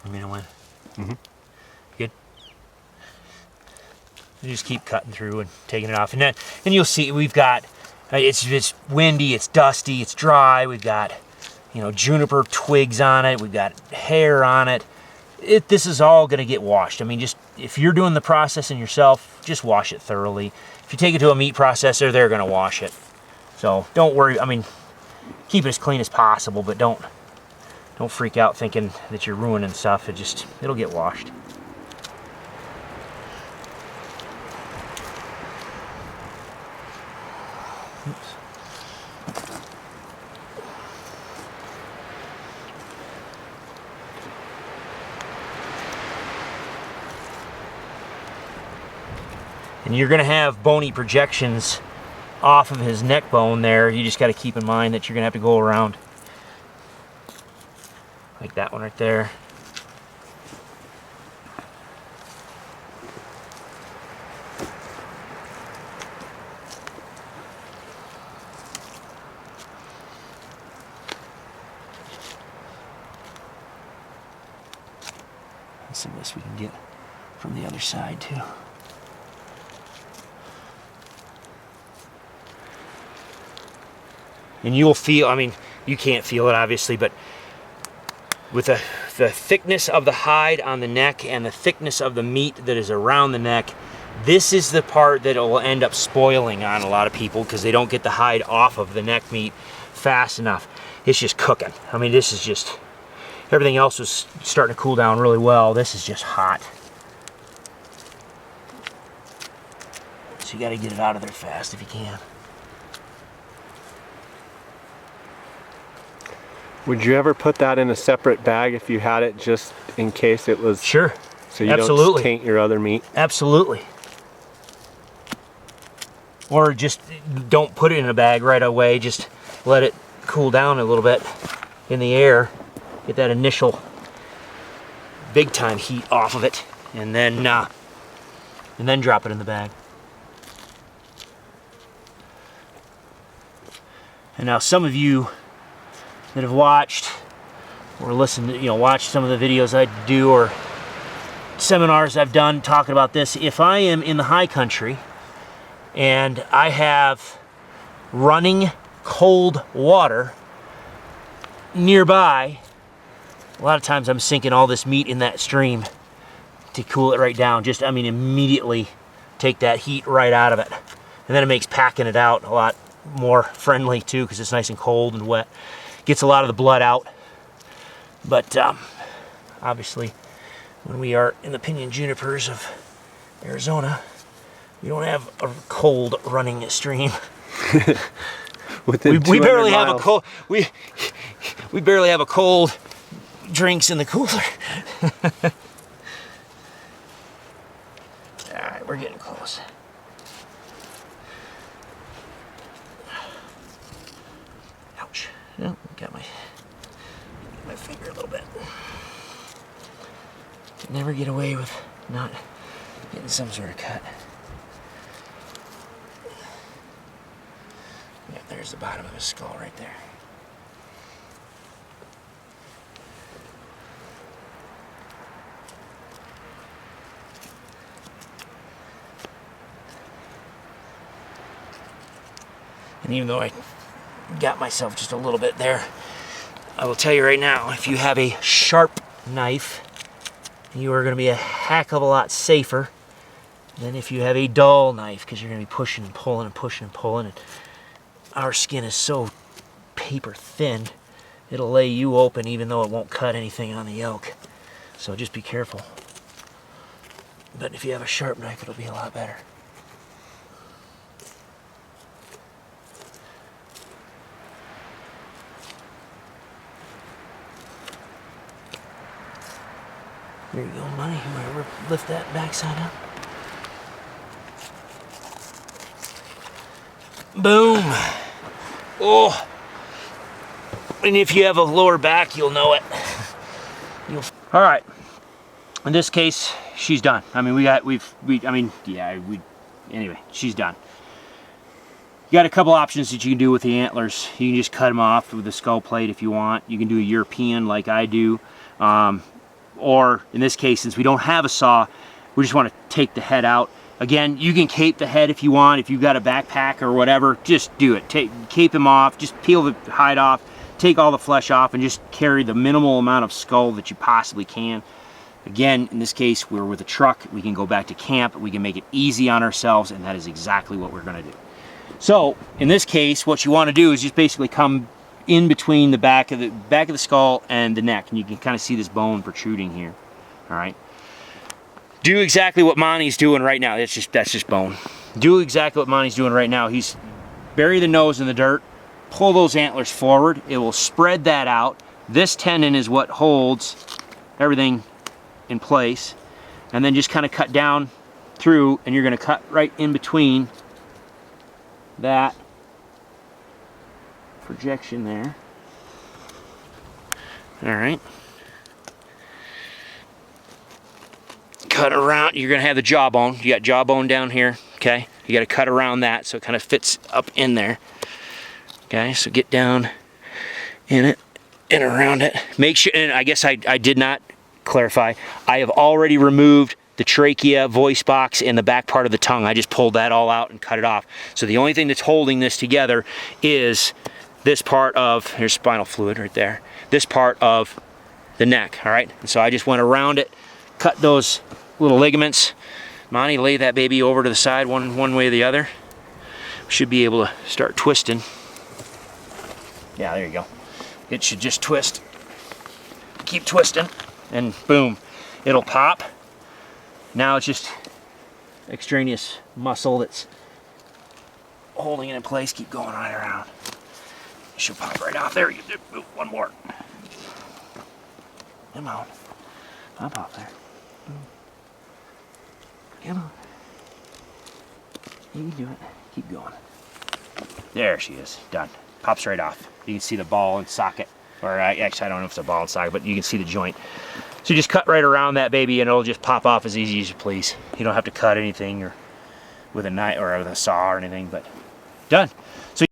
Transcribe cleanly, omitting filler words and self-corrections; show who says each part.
Speaker 1: You mean to win? Mm-hmm. Good. You just keep cutting through and taking it off, and then you'll see we've got it's windy, it's dusty, it's dry. We've got, you know, juniper twigs on it. We've got hair on it. This is all going to get washed. I mean, just if you're doing the processing yourself, just wash it thoroughly. If you take it to a meat processor, they're going to wash it. So don't worry. I mean, keep it as clean as possible, but don't freak out thinking that you're ruining stuff. It'll get washed. Oops. And you're going to have bony projections off of his neck bone there. You just got to keep in mind that you're going to have to go around. Like that one right there. Let's see what we can get from the other side too. And you'll feel, I mean, you can't feel it obviously, but with the thickness of the hide on the neck and the thickness of the meat that is around the neck, this is the part that will end up spoiling on a lot of people because they don't get the hide off of the neck meat fast enough. It's just cooking. I mean, this is just, everything else was starting to cool down really well. This is just hot. So you got to get it out of there fast if you can.
Speaker 2: Would you ever put that in a separate bag if you had it just in case it was...
Speaker 1: Sure.
Speaker 2: So you don't taint your other meat?
Speaker 1: Absolutely. Or just don't put it in a bag right away. Just let it cool down a little bit in the air. Get that initial big time heat off of it. And then drop it in the bag. And now some of you that have watched or listened to, watched some of the videos I do or seminars I've done talking about this. If I am in the high country and I have running cold water nearby, a lot of times I'm sinking all this meat in that stream to cool it right down. Immediately take that heat right out of it. And then it makes packing it out a lot more friendly too, because it's nice and cold and wet. Gets a lot of the blood out. But obviously when we are in the pinyon junipers of Arizona, we don't have a cold running stream. we barely have a cold we barely have a cold drinks in the cooler. Alright, we're getting close. Ouch. Oh, got my finger a little bit. Can never get away with not getting some sort of cut. Yeah, there's the bottom of his skull right there. And even though I got myself just a little bit there, I will tell you right now, if you have a sharp knife, you are going to be a heck of a lot safer than if you have a dull knife, because you're going to be pushing and pulling and pushing and pulling. And our skin is so paper thin, it'll lay you open even though it won't cut anything on the yolk. So just be careful. But if you have a sharp knife, it'll be a lot better. There you go, money. Whoever lift that backside up. Boom. Oh. And if you have a lower back, you'll know it. All right. In this case, she's done. I mean, anyway, she's done. You got a couple options that you can do with the antlers. You can just cut them off with the skull plate if you want. You can do a European like I do. or in this case, since we don't have a saw, we just want to take the head out. Again, you can cape the head if you want. If you've got a backpack or whatever, just do it. Cape him off, just peel the hide off, take all the flesh off, and just carry the minimal amount of skull that you possibly can. Again, in this case, we're with a truck. We can go back to camp. We can make it easy on ourselves, and that is exactly what we're going to do. So, in this case, what you want to do is just basically come in between the back of the skull and the neck, and you can kind of see this bone protruding here. All right. Do exactly what Monty's doing right now. That's just bone. Do exactly what Monty's doing right now. He's bury the nose in the dirt, pull those antlers forward. It will spread that out. This tendon is what holds everything in place, and then just kind of cut down through, and you're going to cut right in between that projection there. All right. Cut around. You're going to have the jawbone. You got jawbone down here. Okay. You got to cut around that so it kind of fits up in there. Okay. So get down in it and around it. Make sure, and I guess I did not clarify. I have already removed the trachea, voice box, and the back part of the tongue. I just pulled that all out and cut it off. So the only thing that's holding this together is this part of, here's spinal fluid right there, this part of the neck, all right? And so I just went around it, cut those little ligaments. Monty, lay that baby over to the side one way or the other. Should be able to start twisting. Yeah, there you go. It should just twist. Keep twisting, and boom, it'll pop. Now it's just extraneous muscle that's holding it in place. Keep going right around. It should pop right off. There you go. One more. Come on. Pop off there. Come on. You can do it. Keep going. There she is. Done. Pops right off. You can see the ball and socket. Or actually, I don't know if it's a ball and socket, but you can see the joint. So you just cut right around that baby, and it'll just pop off as easy as you please. You don't have to cut anything or with a knife or with a saw or anything, but done. So